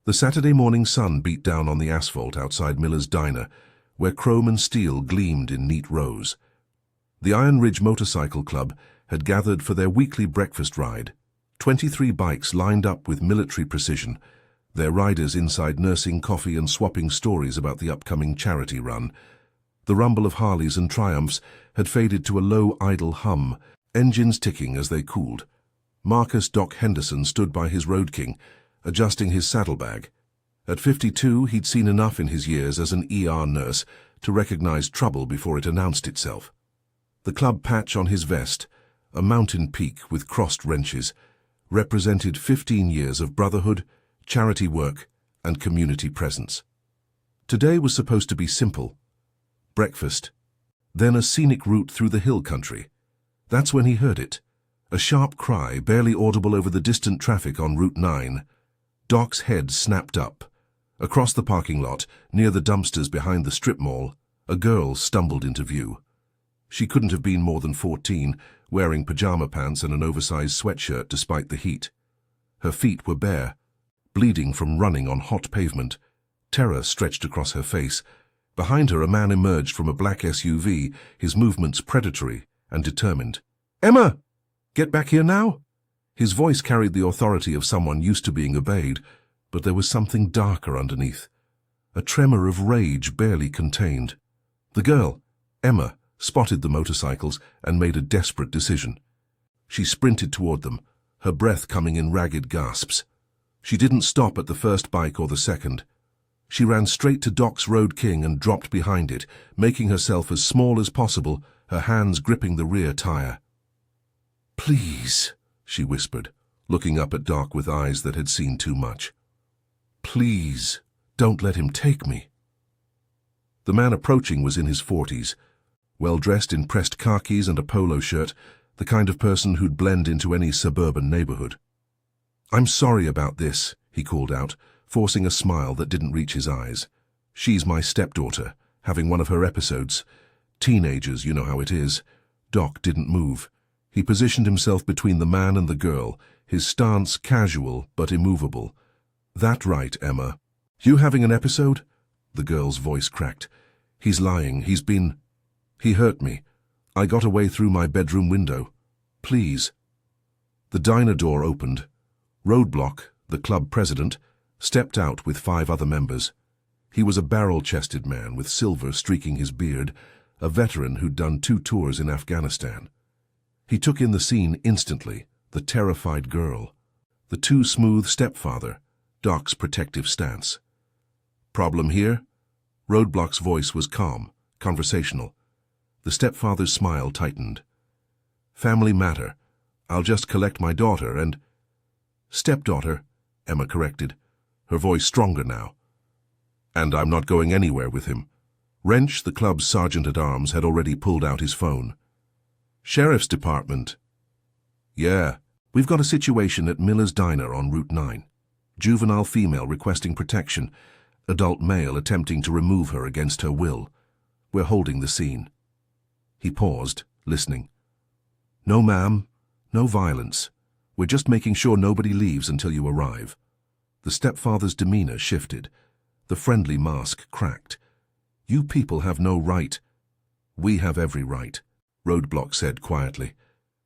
The Saturday morning sun beat down on the asphalt outside Miller's diner, where chrome and steel gleamed in neat rows. The Iron Ridge Motorcycle Club had gathered for their weekly breakfast ride. 23 bikes lined up with military precision, their riders inside nursing coffee and swapping stories about the upcoming charity run. The rumble of Harleys and Triumphs had faded to a low, idle hum, engines ticking as they cooled. Marcus Doc Henderson stood by his Road King, adjusting his saddlebag. At 52, he'd seen enough in his years as an ER nurse to recognize trouble before it announced itself. The club patch on his vest, a mountain peak with crossed wrenches, represented 15 years of brotherhood, charity work, and community presence. Today was supposed to be simple. Breakfast, then a scenic route through the hill country. That's when he heard it. A sharp cry, barely audible over the distant traffic on Route 9. Doc's head snapped up. Across the parking lot, near the dumpsters behind the strip mall, a girl stumbled into view. She couldn't have been more than 14, wearing pajama pants and an oversized sweatshirt despite the heat. Her feet were bare, bleeding from running on hot pavement. Terror stretched across her face. Behind her, a man emerged from a black SUV, his movements predatory and determined. "Emma! Get back here now!" His voice carried the authority of someone used to being obeyed, but there was something darker underneath. A tremor of rage barely contained. The girl, Emma, spotted the motorcycles and made a desperate decision. She sprinted toward them, her breath coming in ragged gasps. She didn't stop at the first bike or the second. She ran straight to Doc's Road King and dropped behind it, making herself as small as possible, her hands gripping the rear tire. "Please," she whispered, looking up at Doc with eyes that had seen too much. "Please, don't let him take me." The man approaching was in his 40s, well-dressed in pressed khakis and a polo shirt, the kind of person who'd blend into any suburban neighborhood. "I'm sorry about this," he called out, forcing a smile that didn't reach his eyes. "She's my stepdaughter, having one of her episodes. Teenagers, you know how it is." Doc didn't move. He positioned himself between the man and the girl, his stance casual but immovable. "That right, Emma. You having an episode?" The girl's voice cracked. "He's lying. He hurt me. I got away through my bedroom window. Please." The diner door opened. Roadblock, the club president, stepped out with 5 other members. He was a barrel-chested man with silver streaking his beard, a veteran who'd done 2 tours in Afghanistan. He took in the scene instantly, the terrified girl, the too smooth stepfather, Doc's protective stance. "Problem here?" Roadblock's voice was calm, conversational. The stepfather's smile tightened. "Family matter. I'll just collect my daughter and—" "Stepdaughter," Emma corrected, her voice stronger now. "And I'm not going anywhere with him." Wrench, the club's sergeant-at-arms, had already pulled out his phone. "Sheriff's Department." "Yeah, we've got a situation at Miller's Diner on Route 9. Juvenile female requesting protection, adult male attempting to remove her against her will. We're holding the scene." He paused, listening. "No, ma'am. No violence. We're just making sure nobody leaves until you arrive." The stepfather's demeanor shifted. The friendly mask cracked. "You people have no right." "We have every right," Roadblock said quietly.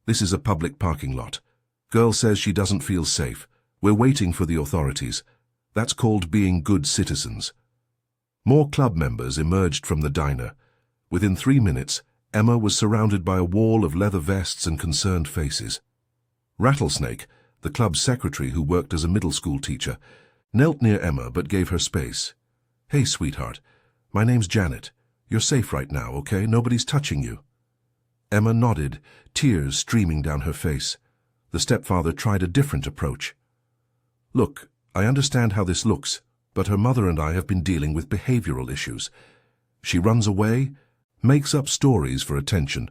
"This is a public parking lot. Girl says she doesn't feel safe. We're waiting for the authorities. That's called being good citizens." More club members emerged from the diner. Within 3 minutes, Emma was surrounded by a wall of leather vests and concerned faces. Rattlesnake, the club's secretary who worked as a middle school teacher, knelt near Emma but gave her space. "Hey, sweetheart. My name's Janet. You're safe right now, okay? Nobody's touching you." Emma nodded, tears streaming down her face. The stepfather tried a different approach. "Look, I understand how this looks, but her mother and I have been dealing with behavioral issues. She runs away, makes up stories for attention.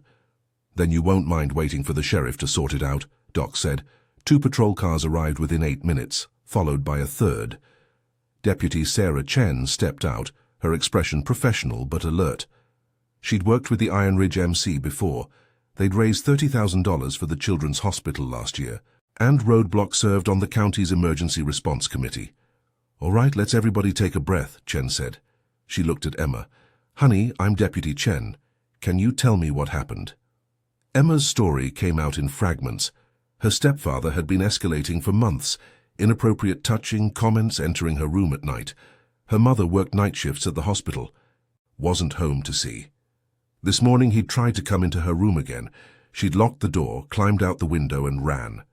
Then you won't mind waiting for the sheriff to sort it out," Doc said. 2 patrol cars arrived within 8 minutes, followed by a third. Deputy Sarah Chen stepped out, her expression professional but alert. She'd worked with the Iron Ridge MC before. They'd raised $30,000 for the Children's Hospital last year, and Roadblock served on the county's Emergency Response Committee. All right, let's everybody take a breath, Chen said. She looked at Emma. Honey, I'm Deputy Chen. Can you tell me what happened? Emma's story came out in fragments. Her stepfather had been escalating for months, inappropriate touching, comments, entering her room at night. Her mother worked night shifts at the hospital. Wasn't home to see. This morning he'd tried to come into her room again. She'd locked the door, climbed out the window and ran.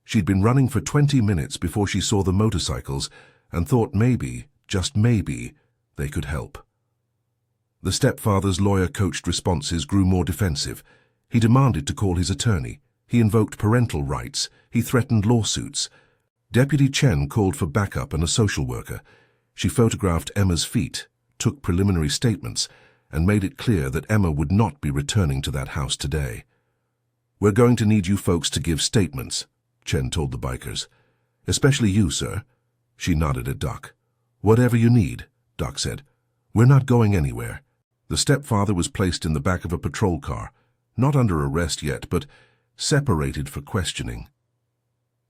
She'd been running for 20 minutes before she saw the motorcycles and thought maybe, just maybe, they could help. The stepfather's lawyer-coached responses grew more defensive. He demanded to call his attorney. He invoked parental rights. He threatened lawsuits. Deputy Chen called for backup and a social worker. She photographed Emma's feet, took preliminary statements, and made it clear that Emma would not be returning to that house today. We're going to need you folks to give statements, Chen told the bikers. Especially you, sir. She nodded at Doc. Whatever you need, Doc said. We're not going anywhere. The stepfather was placed in the back of a patrol car, not under arrest yet, but separated for questioning.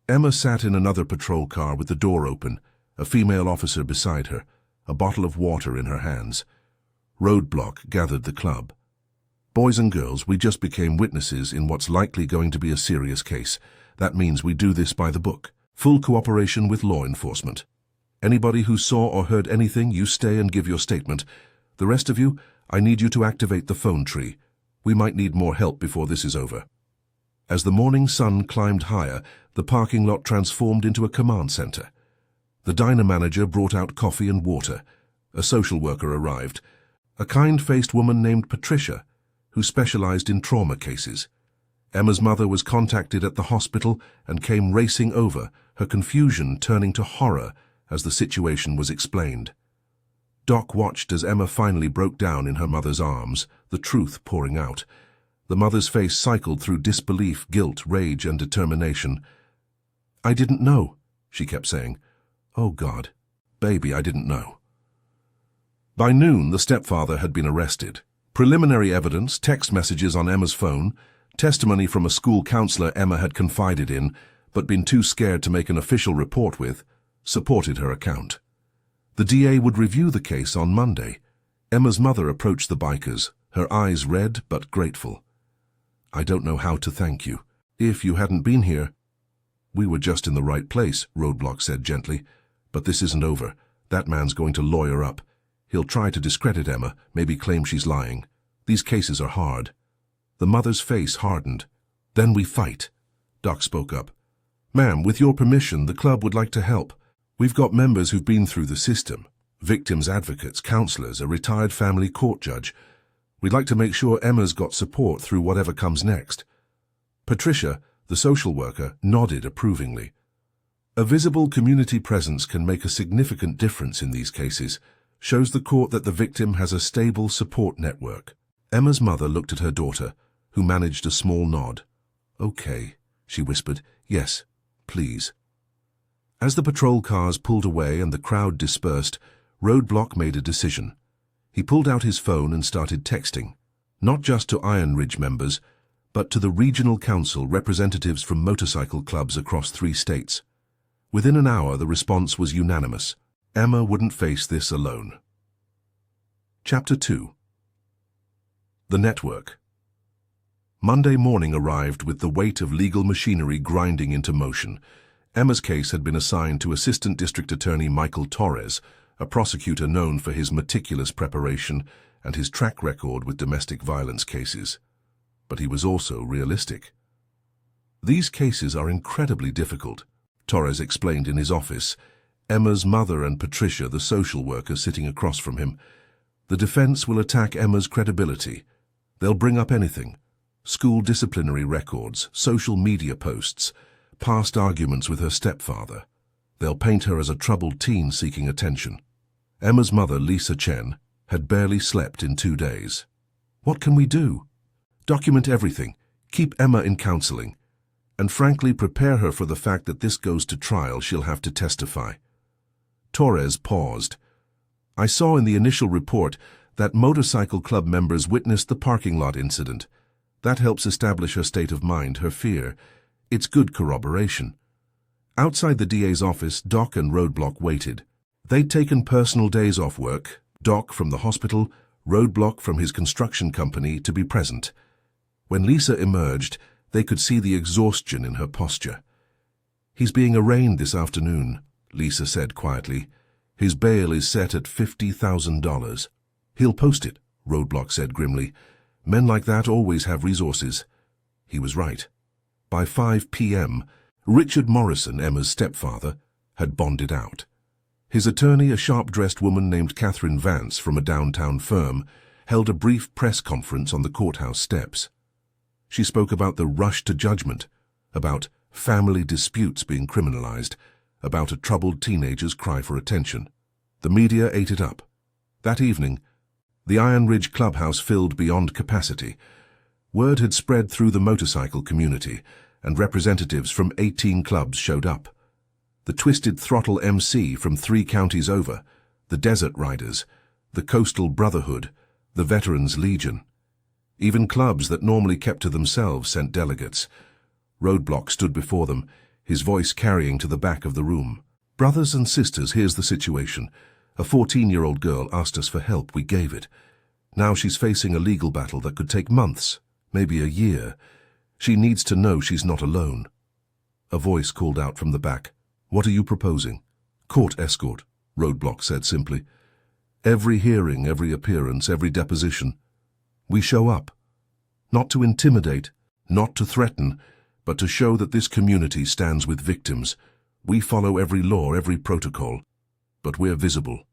Emma sat in another patrol car with the door open, a female officer beside her, a bottle of water in her hands. Roadblock gathered the club. Boys and girls, we just became witnesses in what's likely going to be a serious case. That means we do this by the book. Full cooperation with law enforcement. Anybody who saw or heard anything, you stay and give your statement. The rest of you, I need you to activate the phone tree. We might need more help before this is over. As the morning sun climbed higher, the parking lot transformed into a command center. The diner manager brought out coffee and water. A social worker arrived. A kind-faced woman named Patricia, who specialized in trauma cases. Emma's mother was contacted at the hospital and came racing over, her confusion turning to horror as the situation was explained. Doc watched as Emma finally broke down in her mother's arms, the truth pouring out. The mother's face cycled through disbelief, guilt, rage, and determination. I didn't know, she kept saying. Oh, God. Baby, I didn't know. By noon, the stepfather had been arrested. Preliminary evidence, text messages on Emma's phone, testimony from a school counselor Emma had confided in, but been too scared to make an official report with, supported her account. The DA would review the case on Monday. Emma's mother approached the bikers, her eyes red but grateful. I don't know how to thank you. If you hadn't been here... We were just in the right place, Roadblock said gently. But this isn't over. That man's going to lawyer up. He'll try to discredit Emma, maybe claim she's lying. These cases are hard. The mother's face hardened. Then we fight. Doc spoke up. Ma'am, with your permission, the club would like to help. We've got members who've been through the system. Victims' advocates, counselors, a retired family court judge. We'd like to make sure Emma's got support through whatever comes next. Patricia, the social worker, nodded approvingly. A visible community presence can make a significant difference in these cases, shows the court that the victim has a stable support network. Emma's mother looked at her daughter, who managed a small nod. Okay, she whispered. Yes, please. As the patrol cars pulled away and the crowd dispersed, Roadblock made a decision. He pulled out his phone and started texting, not just to Iron Ridge members, but to the regional council representatives from motorcycle clubs across 3 states. Within an hour, the response was unanimous. Emma wouldn't face this alone. Chapter 2. The Network. Monday morning arrived with the weight of legal machinery grinding into motion. Emma's case had been assigned to Assistant District Attorney Michael Torres, a prosecutor known for his meticulous preparation and his track record with domestic violence cases. But he was also realistic. These cases are incredibly difficult, Torres explained in his office. Emma's mother and Patricia, the social worker, sitting across from him. The defense will attack Emma's credibility. They'll bring up anything. School disciplinary records, social media posts, past arguments with her stepfather. They'll paint her as a troubled teen seeking attention. Emma's mother, Lisa Chen, had barely slept in 2 days. What can we do? Document everything, keep Emma in counseling, and frankly prepare her for the fact that this goes to trial, she'll have to testify. Torres paused. I saw in the initial report that motorcycle club members witnessed the parking lot incident. That helps establish her state of mind, her fear. It's good corroboration. Outside the DA's office, Doc and Roadblock waited. They'd taken personal days off work, Doc from the hospital, Roadblock from his construction company, to be present. When Lisa emerged, they could see the exhaustion in her posture. "He's being arraigned this afternoon," Lisa said quietly. "His bail is set at $50,000. "He'll post it," Roadblock said grimly. "Men like that always have resources." He was right. By 5 p.m., Richard Morrison, Emma's stepfather, had bonded out. His attorney, a sharp-dressed woman named Catherine Vance from a downtown firm, held a brief press conference on the courthouse steps. She spoke about the rush to judgment, about family disputes being criminalized, about a troubled teenager's cry for attention. The media ate it up. That evening, the Iron Ridge clubhouse filled beyond capacity. Word had spread through the motorcycle community, and representatives from 18 clubs showed up. The Twisted Throttle MC from 3 counties over, the Desert Riders, the Coastal Brotherhood, the Veterans Legion. Even clubs that normally kept to themselves sent delegates. Roadblock stood before them, his voice carrying to the back of the room. "Brothers and sisters, here's the situation. A 14-year-old girl asked us for help, we gave it. Now she's facing a legal battle that could take months, maybe a year. She needs to know she's not alone." A voice called out from the back. "What are you proposing?" "Court escort," Roadblock said simply. "Every hearing, every appearance, every deposition. We show up. Not to intimidate, not to threaten, but to show that this community stands with victims. We follow every law, every protocol. But we're visible."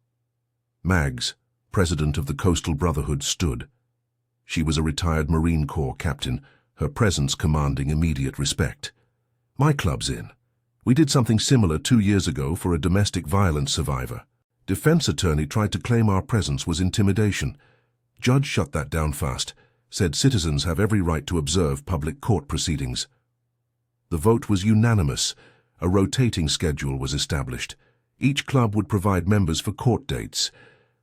Maggs, president of the Coastal Brotherhood, stood. She was a retired Marine Corps captain, her presence commanding immediate respect. "My club's in. We did something similar 2 years ago for a domestic violence survivor. Defense attorney tried to claim our presence was intimidation. Judge shut that down fast, said citizens have every right to observe public court proceedings." The vote was unanimous. A rotating schedule was established. Each club would provide members for court dates.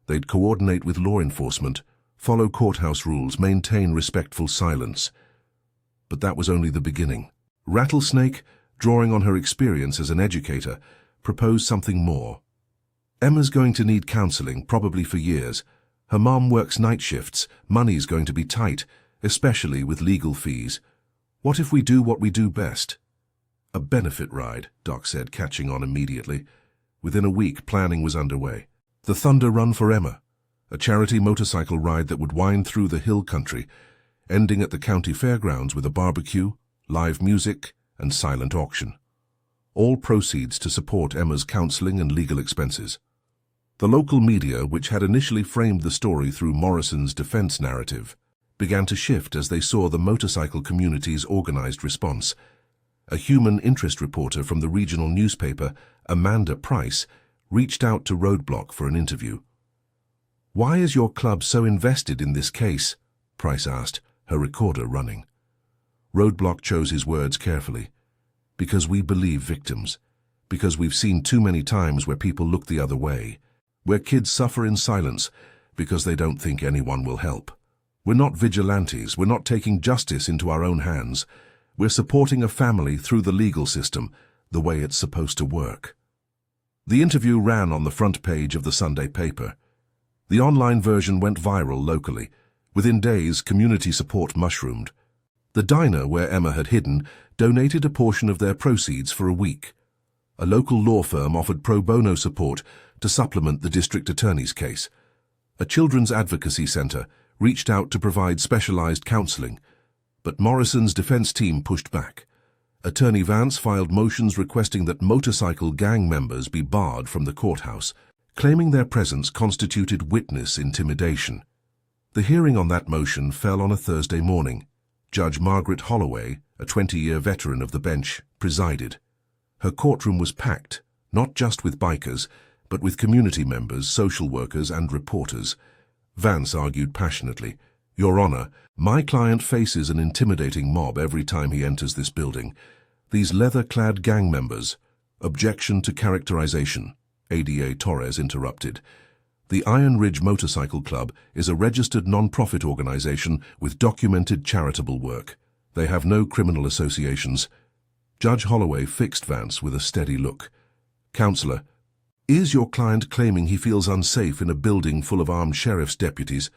They'd coordinate with law enforcement, follow courthouse rules, maintain respectful silence. But that was only the beginning. Rattlesnake, drawing on her experience as an educator, proposed something more. "Emma's going to need counseling, probably for years. Her mom works night shifts, money's going to be tight, especially with legal fees. What if we do what we do best?" "A benefit ride," Doc said, catching on immediately. Within a week, planning was underway. The Thunder Run for Emma, a charity motorcycle ride that would wind through the hill country, ending at the county fairgrounds with a barbecue, live music, and silent auction. All proceeds to support Emma's counseling and legal expenses. The local media, which had initially framed the story through Morrison's defense narrative, began to shift as they saw the motorcycle community's organized response. A human interest reporter from the regional newspaper, Amanda Price, reached out to Roadblock for an interview. "Why is your club so invested in this case?" Price asked, her recorder running. Roadblock chose his words carefully. "Because we believe victims. Because we've seen too many times where people look the other way. Where kids suffer in silence because they don't think anyone will help. We're not vigilantes. We're not taking justice into our own hands. We're supporting a family through the legal system, the way it's supposed to work." The interview ran on the front page of the Sunday paper. The online version went viral locally. Within days, community support mushroomed. The diner where Emma had hidden donated a portion of their proceeds for a week. A local law firm offered pro bono support to supplement the district attorney's case. A children's advocacy center reached out to provide specialized counseling, but Morrison's defense team pushed back. Attorney Vance filed motions requesting that motorcycle gang members be barred from the courthouse, claiming their presence constituted witness intimidation. The hearing on that motion fell on a Thursday morning. Judge Margaret Holloway, a 20-year veteran of the bench, presided. Her courtroom was packed, not just with bikers, but with community members, social workers, and reporters. Vance argued passionately, "Your Honor, my client faces an intimidating mob every time he enters this building. These leather-clad gang members—" "Objection to characterization," ADA Torres interrupted. "The Iron Ridge Motorcycle Club is a registered non-profit organization with documented charitable work. They have no criminal associations." Judge Holloway fixed Vance with a steady look. "Counselor, Is your client claiming he feels unsafe in a building full of armed sheriff's deputies?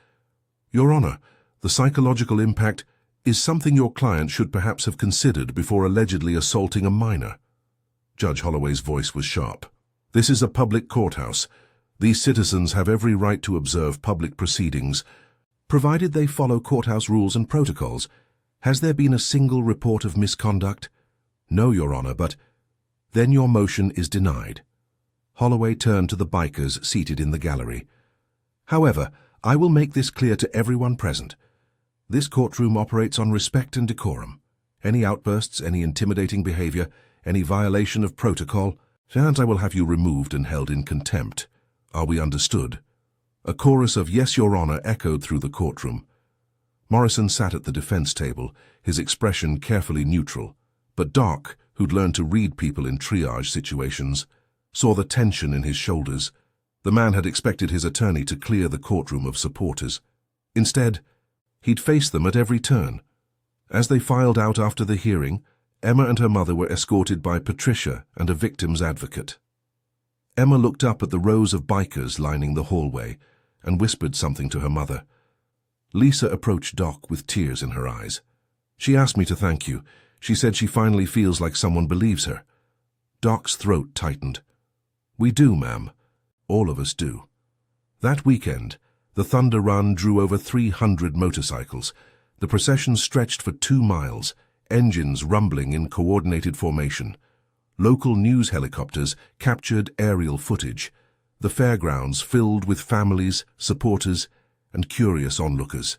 Your Honor, the psychological impact is something your client should perhaps have considered before allegedly assaulting a minor. Judge Holloway's voice was sharp. This is a public courthouse. These citizens have every right to observe public proceedings, provided they follow courthouse rules and protocols. Has there been a single report of misconduct? No, Your Honor, but then your motion is denied. Holloway turned to the bikers seated in the gallery. However, I will make this clear to everyone present. This courtroom operates on respect and decorum. Any outbursts, any intimidating behavior, any violation of protocol, and I will have you removed and held in contempt. Are we understood? A chorus of "Yes, Your Honor" echoed through the courtroom. Morrison sat at the defense table, his expression carefully neutral. But Doc, who'd learned to read people in triage situations, saw the tension in his shoulders. The man had expected his attorney to clear the courtroom of supporters. Instead, he'd face them at every turn. As they filed out after the hearing, Emma and her mother were escorted by Patricia and a victim's advocate. Emma looked up at the rows of bikers lining the hallway and whispered something to her mother. Lisa approached Doc with tears in her eyes. She asked me to thank you. She said she finally feels like someone believes her. Doc's throat tightened. We do, ma'am. All of us do. That weekend, the Thunder Run drew over 300 motorcycles. The procession stretched for 2 miles, engines rumbling in coordinated formation. Local news helicopters captured aerial footage. The fairgrounds filled with families, supporters, and curious onlookers.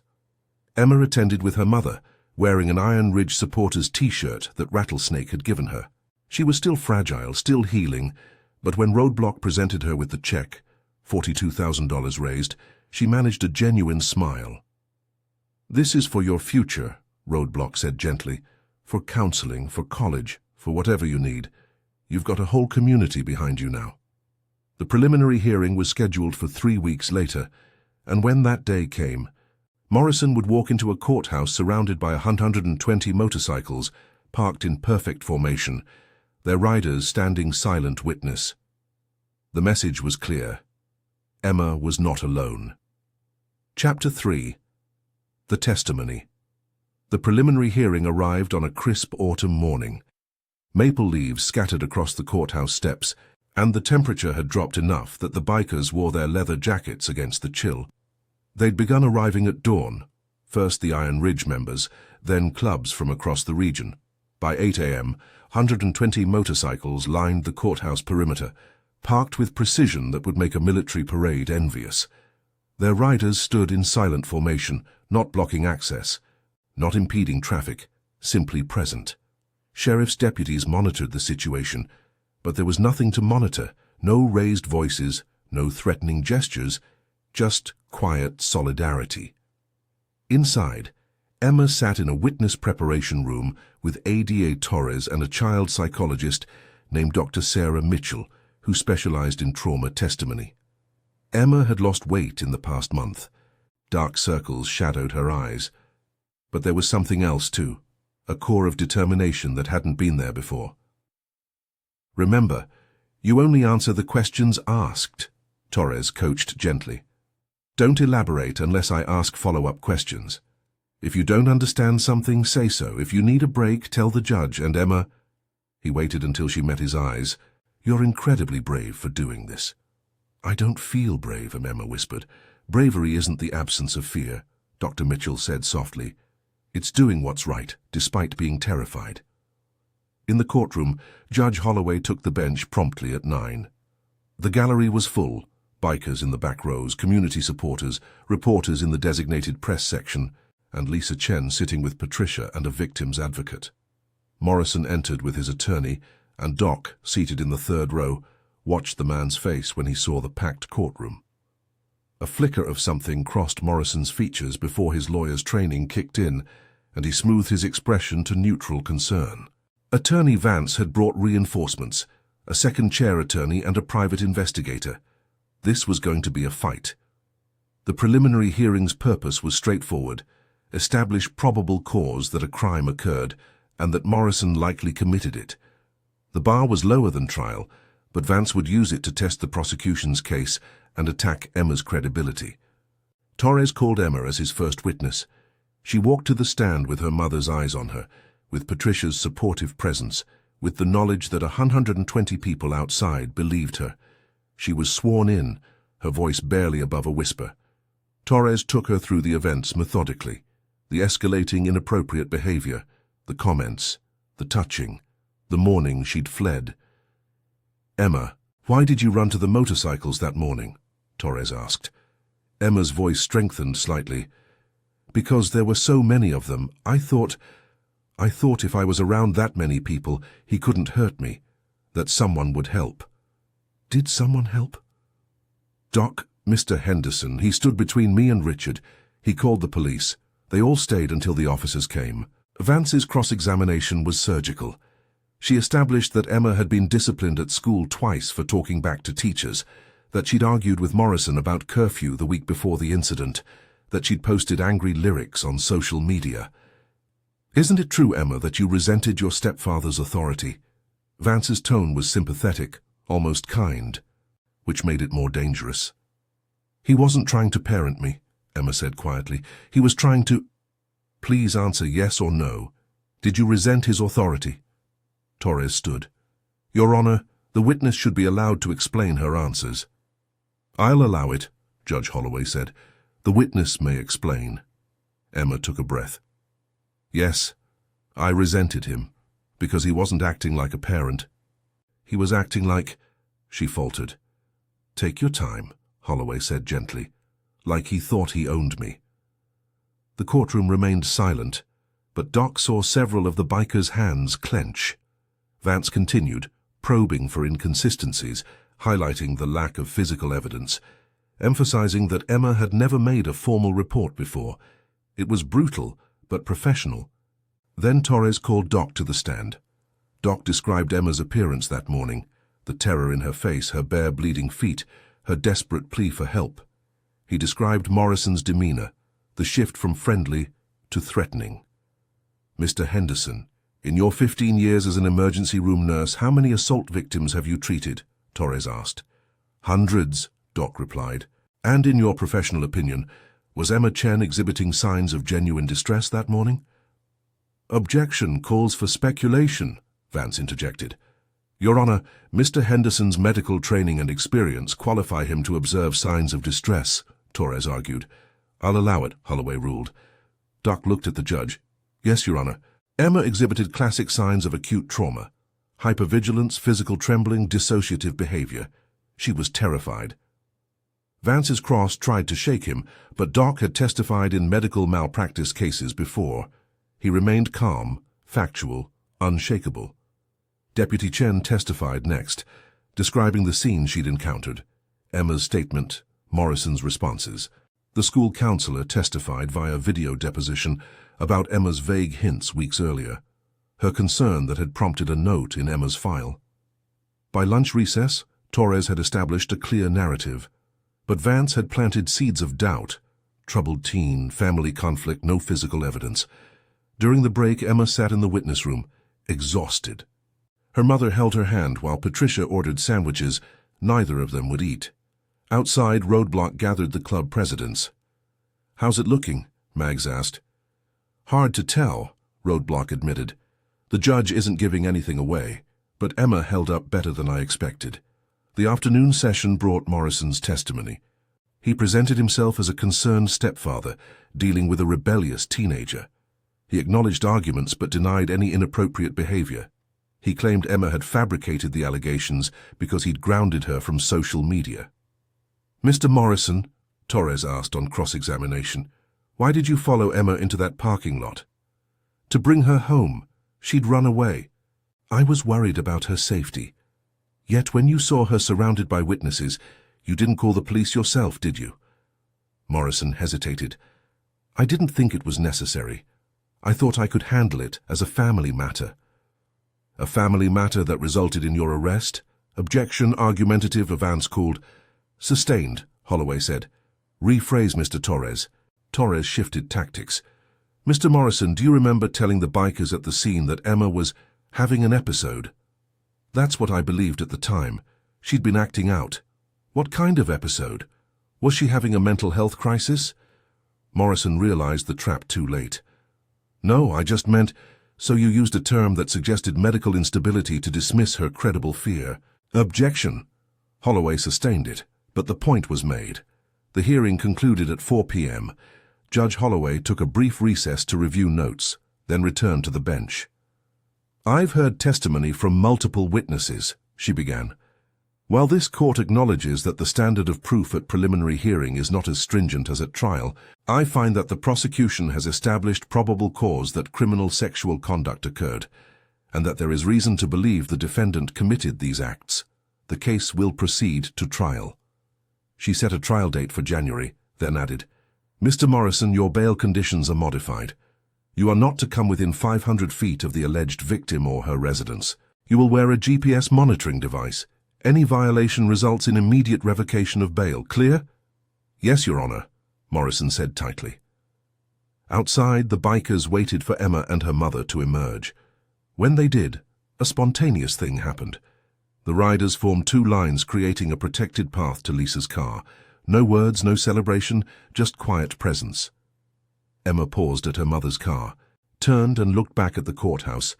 Emma attended with her mother, wearing an Iron Ridge supporters T-shirt that Rattlesnake had given her. She was still fragile, still healing, but when Roadblock presented her with the check, $42,000 raised, she managed a genuine smile. This is for your future, Roadblock said gently. For counseling, for college, for whatever you need. You've got a whole community behind you now. The preliminary hearing was scheduled for 3 weeks later, and when that day came, Morrison would walk into a courthouse surrounded by 120 motorcycles parked in perfect formation, their riders standing silent witness. The message was clear. Emma was not alone. Chapter 3. The Testimony. The preliminary hearing arrived on a crisp autumn morning. Maple leaves scattered across the courthouse steps, and the temperature had dropped enough that the bikers wore their leather jackets against the chill. They'd begun arriving at dawn, first the Iron Ridge members, then clubs from across the region. By 8 a.m., 120 motorcycles lined the courthouse perimeter, parked with precision that would make a military parade envious. Their riders stood in silent formation, not blocking access, not impeding traffic, simply present. Sheriff's deputies monitored the situation, but there was nothing to monitor, no raised voices, no threatening gestures, just quiet solidarity. Inside, Emma sat in a witness preparation room with ADA Torres and a child psychologist named Dr. Sarah Mitchell, who specialized in trauma testimony. Emma had lost weight in the past month. Dark circles shadowed her eyes. But there was something else too, a core of determination that hadn't been there before. Remember, you only answer the questions asked, Torres coached gently. Don't elaborate unless I ask follow-up questions. If you don't understand something, say so. If you need a break, tell the judge. And Emma, he waited until she met his eyes. You're incredibly brave for doing this. I don't feel brave, Emma whispered. Bravery isn't the absence of fear, Dr. Mitchell said softly. It's doing what's right, despite being terrified. In the courtroom, Judge Holloway took the bench promptly at 9. The gallery was full, bikers in the back rows, community supporters, reporters in the designated press section, and Lisa Chen sitting with Patricia and a victim's advocate. Morrison entered with his attorney, and Doc, seated in the third row, watched the man's face when he saw the packed courtroom. A flicker of something crossed Morrison's features before his lawyer's training kicked in, and he smoothed his expression to neutral concern. Attorney Vance had brought reinforcements, a second chair attorney and a private investigator. This was going to be a fight. The preliminary hearing's purpose was straightforward: establish probable cause that a crime occurred and that Morrison likely committed it. The bar was lower than trial, but Vance would use it to test the prosecution's case and attack Emma's credibility. Torres called Emma as his first witness. She walked to the stand with her mother's eyes on her, with Patricia's supportive presence, with the knowledge that 120 people outside believed her. She was sworn in, her voice barely above a whisper. Torres took her through the events methodically, the escalating inappropriate behavior, the comments, the touching, the morning she'd fled. "Emma, why did you run to the motorcycles that morning?" Torres asked. Emma's voice strengthened slightly. "Because there were so many of them, I thought if I was around that many people, he couldn't hurt me, that someone would help." "Did someone help?" "Doc, Mr. Henderson, he stood between me and Richard. He called the police. They all stayed until the officers came." Vance's cross-examination was surgical. She established that Emma had been disciplined at school twice for talking back to teachers, that she'd argued with Morrison about curfew the week before the incident, that she'd posted angry lyrics on social media. "Isn't it true, Emma, that you resented your stepfather's authority?" Vance's tone was sympathetic, almost kind, which made it more dangerous. "He wasn't trying to parent me," Emma said quietly. "He was trying to—" "Please answer yes or no. Did you resent his authority?" Torres stood. "Your Honor, the witness should be allowed to explain her answers." "I'll allow it," Judge Holloway said. "The witness may explain." Emma took a breath. "Yes, I resented him, because he wasn't acting like a parent. He was acting like—" she faltered. "Take your time," Holloway said gently, "like he thought he owned me." The courtroom remained silent, but Doc saw several of the biker's hands clench. Vance continued, probing for inconsistencies, highlighting the lack of physical evidence, emphasizing that Emma had never made a formal report before. It was brutal, but professional. Then Torres called Doc to the stand. Doc described Emma's appearance that morning, the terror in her face, her bare bleeding feet, her desperate plea for help. He described Morrison's demeanor, the shift from friendly to threatening. "Mr. Henderson, in your 15 years as an emergency room nurse, how many assault victims have you treated?" Torres asked. "Hundreds," Doc replied. "And in your professional opinion, was Emma Chen exhibiting signs of genuine distress that morning?" "Objection calls for speculation," Vance interjected. "Your Honor, Mr. Henderson's medical training and experience qualify him to observe signs of distress," Torres argued. "I'll allow it," Holloway ruled. Doc looked at the judge. "Yes, Your Honor. Emma exhibited classic signs of acute trauma. Hypervigilance, physical trembling, dissociative behavior. She was terrified." Vance's cross tried to shake him, but Doc had testified in medical malpractice cases before. He remained calm, factual, unshakable. Deputy Chen testified next, describing the scene she'd encountered, Emma's statement, Morrison's responses. The school counselor testified via video deposition about Emma's vague hints weeks earlier, her concern that had prompted a note in Emma's file. By lunch recess, Torres had established a clear narrative, but Vance had planted seeds of doubt. Troubled teen, family conflict, no physical evidence. During the break, Emma sat in the witness room, exhausted. Her mother held her hand while Patricia ordered sandwiches. Neither of them would eat. Outside, Roadblock gathered the club presidents. "How's it looking?" Mags asked. "Hard to tell," Roadblock admitted. "The judge isn't giving anything away, but Emma held up better than I expected." The afternoon session brought Morrison's testimony. He presented himself as a concerned stepfather, dealing with a rebellious teenager. He acknowledged arguments but denied any inappropriate behavior. He claimed Emma had fabricated the allegations because he'd grounded her from social media. "Mr. Morrison," Torres asked on cross-examination, "why did you follow Emma into that parking lot?" "To bring her home. She'd run away. I was worried about her safety. Yet when you saw her surrounded by witnesses, you didn't call the police yourself, did you?" Morrison hesitated. "I didn't think it was necessary. I thought I could handle it as a family matter." "A family matter that resulted in your arrest?" "Objection, argumentative," Vance called. "Sustained," Holloway said. "Rephrase, Mr. Torres." Torres shifted tactics. "Mr. Morrison, do you remember telling the bikers at the scene that Emma was having an episode?" "That's what I believed at the time. She'd been acting out. What kind of episode? Was she having a mental health crisis? Morrison realized the trap too late. No, I just meant, so you used a term that suggested medical instability to dismiss her credible fear. Objection. Holloway sustained it, but the point was made. The hearing concluded at 4 p.m. Judge Holloway took a brief recess to review notes, then returned to the bench. I've heard testimony from multiple witnesses, she began. While this court acknowledges that the standard of proof at preliminary hearing is not as stringent as at trial, I find that the prosecution has established probable cause that criminal sexual conduct occurred, and that there is reason to believe the defendant committed these acts. The case will proceed to trial. She set a trial date for January, then added, Mr. Morrison, your bail conditions are modified. You are not to come within 500 feet of the alleged victim or her residence. You will wear a GPS monitoring device. Any violation results in immediate revocation of bail. Clear? Yes, Your Honor, Morrison said tightly. Outside, the bikers waited for Emma and her mother to emerge. When they did, a spontaneous thing happened. The riders formed two lines, creating a protected path to Lisa's car. No words, no celebration, just quiet presence. Emma paused at her mother's car, turned and looked back at the courthouse,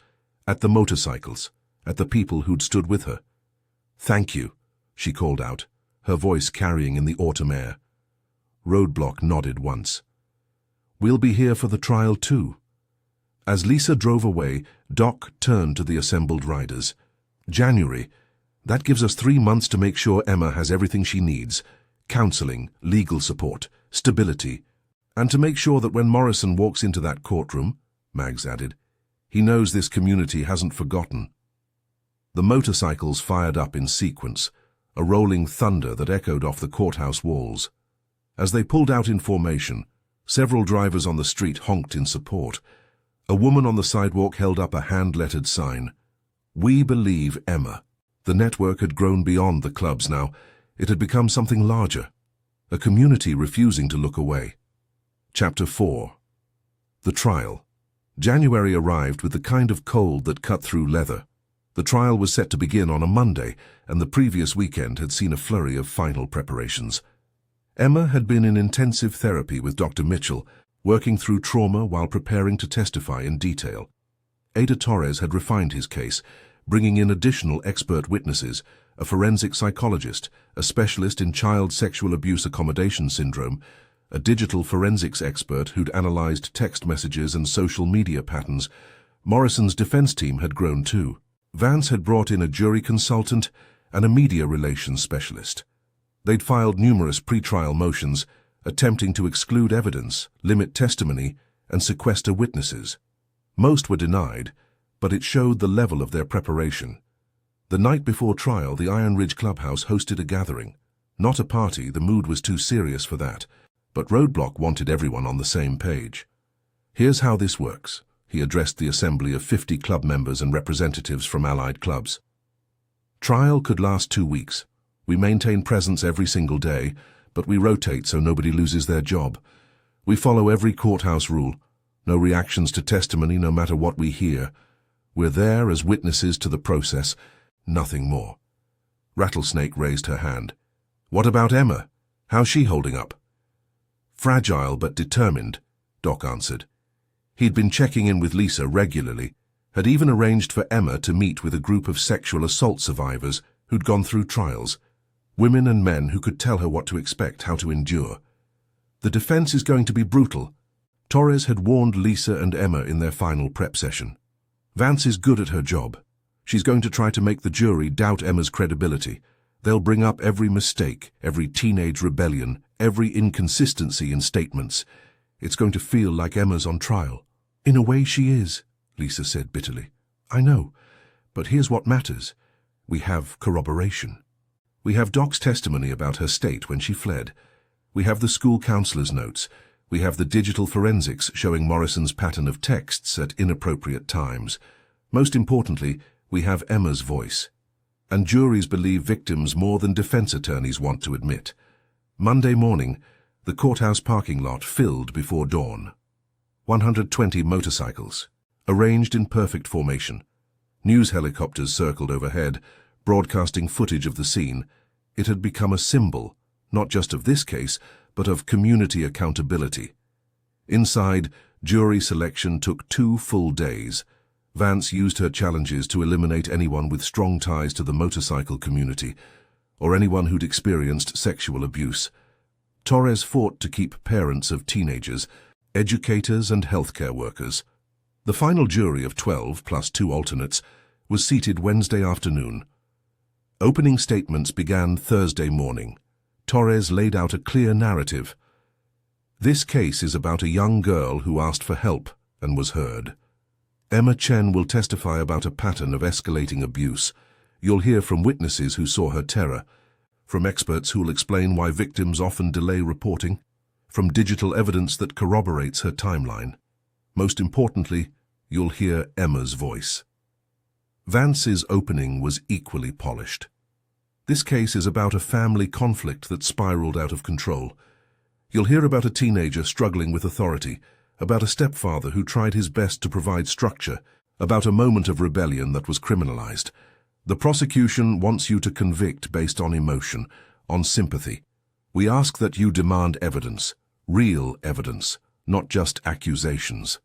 at the motorcycles, at the people who'd stood with her. Thank you, she called out, her voice carrying in the autumn air. Roadblock nodded once. We'll be here for the trial too. As Lisa drove away, Doc turned to the assembled riders. January. That gives us 3 months to make sure Emma has everything she needs. Counseling, legal support, stability. And to make sure that when Morrison walks into that courtroom, Mags added, he knows this community hasn't forgotten. The motorcycles fired up in sequence, a rolling thunder that echoed off the courthouse walls. As they pulled out in formation, several drivers on the street honked in support. A woman on the sidewalk held up a hand-lettered sign. We believe Emma. The network had grown beyond the clubs now. It had become something larger, a community refusing to look away. Chapter 4. The trial. January arrived with the kind of cold that cut through leather. The trial was set to begin on a Monday, and the previous weekend had seen a flurry of final preparations. Emma had been in intensive therapy with Dr. Mitchell, working through trauma while preparing to testify in detail. Ada Torres had refined his case, bringing in additional expert witnesses, a forensic psychologist, a specialist in child sexual abuse accommodation syndrome, a digital forensics expert who'd analyzed text messages and social media patterns. Morrison's defense team had grown too. Vance had brought in a jury consultant and a media relations specialist. They'd filed numerous pretrial motions, attempting to exclude evidence, limit testimony, and sequester witnesses. Most were denied, but it showed the level of their preparation. The night before trial, the Iron Ridge Clubhouse hosted a gathering. Not a party, the mood was too serious for that, but Roadblock wanted everyone on the same page. Here's how this works. He addressed the assembly of 50 club members and representatives from allied clubs. Trial could last 2 weeks. We maintain presence every single day, but we rotate so nobody loses their job. We follow every courthouse rule. No reactions to testimony, no matter what we hear. We're there as witnesses to the process, nothing more. Rattlesnake raised her hand. What about Emma? How's she holding up? Fragile but determined, Doc answered. He'd been checking in with Lisa regularly, had even arranged for Emma to meet with a group of sexual assault survivors who'd gone through trials, women and men who could tell her what to expect, how to endure. The defense is going to be brutal. Torres had warned Lisa and Emma in their final prep session. Vance is good at her job. She's going to try to make the jury doubt Emma's credibility. They'll bring up every mistake, every teenage rebellion, every inconsistency in statements. It's going to feel like Emma's on trial. In a way she is, Lisa said bitterly. I know, but here's what matters. We have corroboration. We have Doc's testimony about her state when she fled. We have the school counselor's notes. We have the digital forensics showing Morrison's pattern of texts at inappropriate times. Most importantly, we have Emma's voice. And juries believe victims more than defense attorneys want to admit. Monday morning, the courthouse parking lot filled before dawn. 120 motorcycles, arranged in perfect formation. News helicopters circled overhead, broadcasting footage of the scene. It had become a symbol, not just of this case, but of community accountability. Inside, jury selection took 2 full days. Vance used her challenges to eliminate anyone with strong ties to the motorcycle community, or anyone who'd experienced sexual abuse. Torres fought to keep parents of teenagers, educators and healthcare workers. The final jury of 12 plus 2 alternates was seated Wednesday afternoon. Opening statements began Thursday morning. Torres laid out a clear narrative. This case is about a young girl who asked for help and was heard. Emma Chen will testify about a pattern of escalating abuse. You'll hear from witnesses who saw her terror, from experts who'll explain why victims often delay reporting, from digital evidence that corroborates her timeline. Most importantly, you'll hear Emma's voice. Vance's opening was equally polished. This case is about a family conflict that spiraled out of control. You'll hear about a teenager struggling with authority, about a stepfather who tried his best to provide structure, about a moment of rebellion that was criminalized. The prosecution wants you to convict based on emotion, on sympathy. We ask that you demand evidence, real evidence, not just accusations.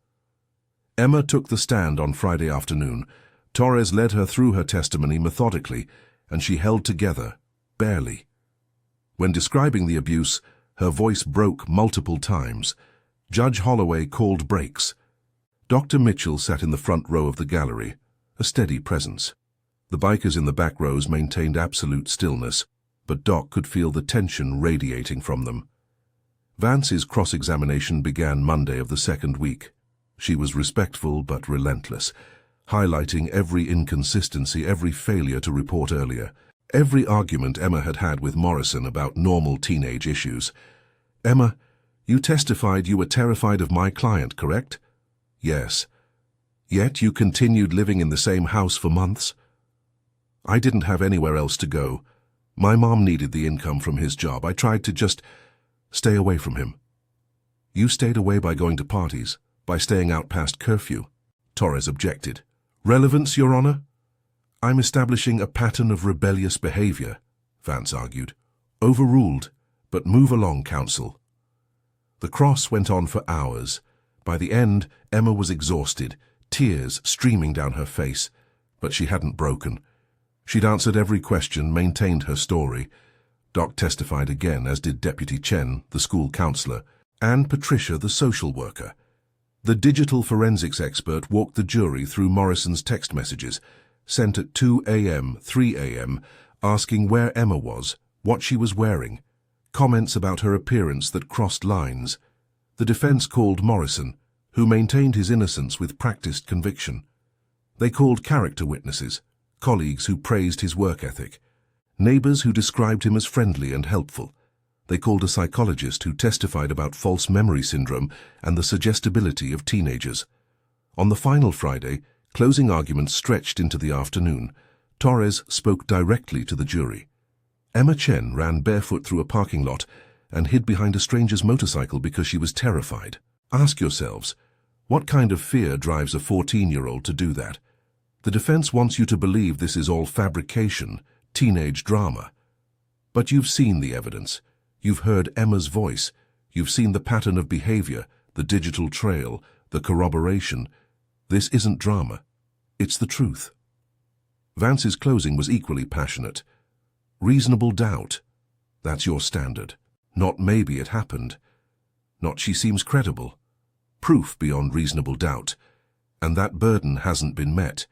Emma took the stand on Friday afternoon. Torres led her through her testimony methodically, and she held together, barely. When describing the abuse, her voice broke multiple times. Judge Holloway called breaks. Dr. Mitchell sat in the front row of the gallery, a steady presence. The bikers in the back rows maintained absolute stillness, but Doc could feel the tension radiating from them. Vance's cross-examination began Monday of the second week. She was respectful but relentless, highlighting every inconsistency, every failure to report earlier, every argument Emma had had with Morrison about normal teenage issues. Emma, you testified you were terrified of my client, correct? Yes. Yet you continued living in the same house for months? I didn't have anywhere else to go. My mom needed the income from his job. I tried to just stay away from him. You stayed away by going to parties, by staying out past curfew. Torres objected. Relevance, Your Honor? I'm establishing a pattern of rebellious behavior, Vance argued. Overruled, but move along, counsel. The cross went on for hours. By the end, Emma was exhausted, tears streaming down her face, but she hadn't broken. She'd answered every question, maintained her story. Doc testified again, as did Deputy Chen, the school counselor, and Patricia, the social worker. The digital forensics expert walked the jury through Morrison's text messages, sent at 2 a.m., 3 a.m., asking where Emma was, what she was wearing, comments about her appearance that crossed lines. The defense called Morrison, who maintained his innocence with practiced conviction. They called character witnesses, colleagues who praised his work ethic, neighbors who described him as friendly and helpful. They called a psychologist who testified about false memory syndrome and the suggestibility of teenagers. On the final Friday, closing arguments stretched into the afternoon. Torres spoke directly to the jury. Emma Chen ran barefoot through a parking lot and hid behind a stranger's motorcycle because she was terrified. Ask yourselves, what kind of fear drives a 14-year-old to do that? The defense wants you to believe this is all fabrication, teenage drama. But you've seen the evidence. You've heard Emma's voice. You've seen the pattern of behavior, the digital trail, the corroboration. This isn't drama. It's the truth. Vance's closing was equally passionate. Reasonable doubt. That's your standard. Not maybe it happened. Not she seems credible. Proof beyond reasonable doubt. And that burden hasn't been met.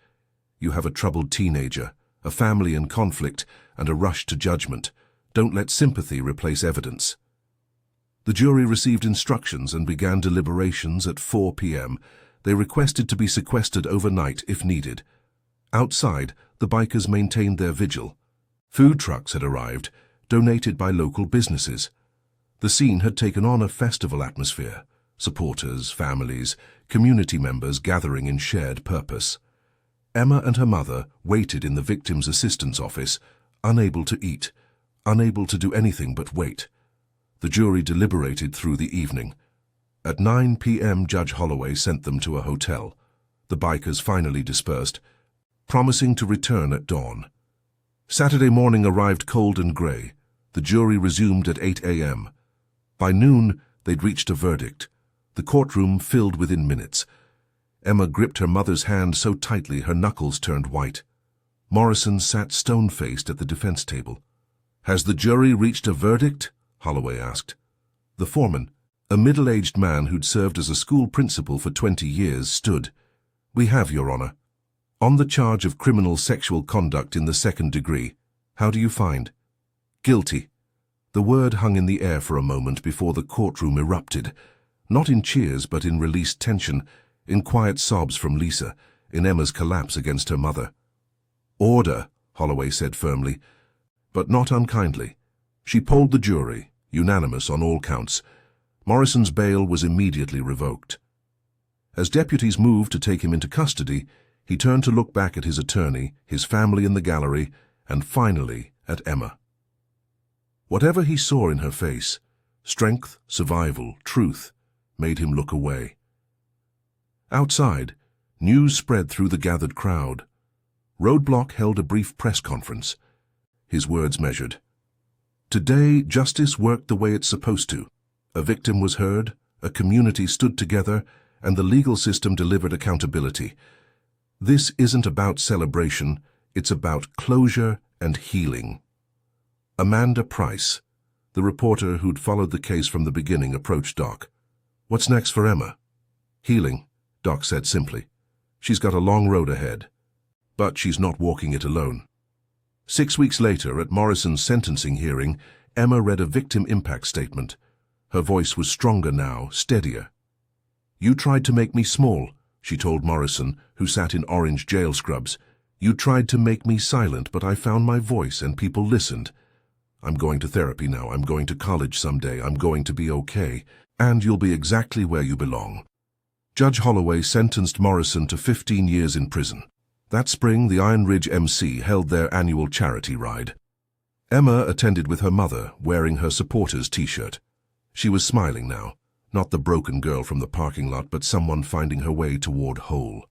You have a troubled teenager, a family in conflict, and a rush to judgment. Don't let sympathy replace evidence. The jury received instructions and began deliberations at 4 p.m. They requested to be sequestered overnight if needed. Outside, the bikers maintained their vigil. Food trucks had arrived, donated by local businesses. The scene had taken on a festival atmosphere. Supporters, families, community members gathering in shared purpose. Emma and her mother waited in the victim's assistance office, unable to eat, unable to do anything but wait. The jury deliberated through the evening. At 9 p.m. Judge Holloway sent them to a hotel. The bikers finally dispersed, promising to return at dawn. Saturday morning arrived cold and grey. The jury resumed at 8 a.m. By noon, they'd reached a verdict. The courtroom filled within minutes. Emma gripped her mother's hand so tightly her knuckles turned white. Morrison sat stone-faced at the defense table. "Has the jury reached a verdict?" Holloway asked. The foreman, a middle-aged man who'd served as a school principal for 20 years, stood. "We have, Your Honor. On the charge of criminal sexual conduct in the second degree, how do you find?" "Guilty." The word hung in the air for a moment before the courtroom erupted, not in cheers but in released tension, in quiet sobs from Lisa, in Emma's collapse against her mother. "Order," Holloway said firmly, but not unkindly. She polled the jury, unanimous on all counts. Morrison's bail was immediately revoked. As deputies moved to take him into custody, he turned to look back at his attorney, his family in the gallery, and finally at Emma. Whatever he saw in her face, strength, survival, truth, made him look away. Outside, news spread through the gathered crowd. Roadblock held a brief press conference. His words measured. "Today, justice worked the way it's supposed to. A victim was heard, a community stood together, and the legal system delivered accountability. This isn't about celebration, it's about closure and healing." Amanda Price, the reporter who'd followed the case from the beginning, approached Doc. "What's next for Emma?" "Healing," Doc said simply. "She's got a long road ahead. But she's not walking it alone." 6 weeks later, at Morrison's sentencing hearing, Emma read a victim impact statement. Her voice was stronger now, steadier. "You tried to make me small," she told Morrison, who sat in orange jail scrubs. "You tried to make me silent, but I found my voice and people listened. I'm going to therapy now. I'm going to college someday. I'm going to be okay. And you'll be exactly where you belong." Judge Holloway sentenced Morrison to 15 years in prison. That spring, the Iron Ridge MC held their annual charity ride. Emma attended with her mother, wearing her supporters' T-shirt. She was smiling now, not the broken girl from the parking lot, but someone finding her way toward whole.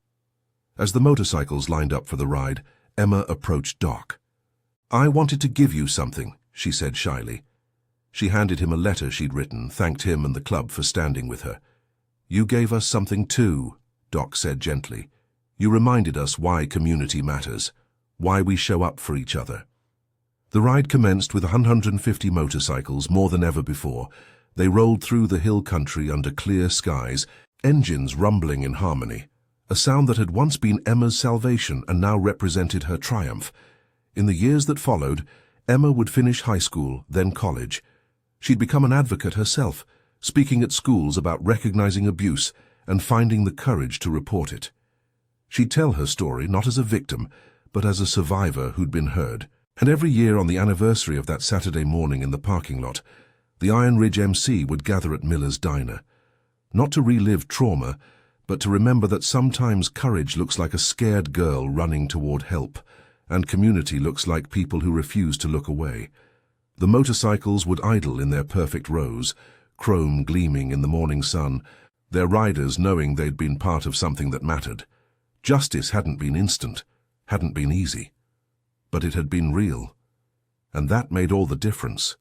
As the motorcycles lined up for the ride, Emma approached Doc. "I wanted to give you something," she said shyly. She handed him a letter she'd written, thanked him and the club for standing with her. "You gave us something too," Doc said gently. "You reminded us why community matters, why we show up for each other." The ride commenced with 150 motorcycles, more than ever before. They rolled through the hill country under clear skies, engines rumbling in harmony, a sound that had once been Emma's salvation and now represented her triumph. In the years that followed, Emma would finish high school, then college. She'd become an advocate herself, speaking at schools about recognizing abuse and finding the courage to report it. She'd tell her story not as a victim, but as a survivor who'd been heard. And every year on the anniversary of that Saturday morning in the parking lot, the Iron Ridge MC would gather at Miller's Diner. Not to relive trauma, but to remember that sometimes courage looks like a scared girl running toward help, and community looks like people who refuse to look away. The motorcycles would idle in their perfect rows, chrome gleaming in the morning sun, their riders knowing they'd been part of something that mattered. Justice hadn't been instant, hadn't been easy, but it had been real. And that made all the difference.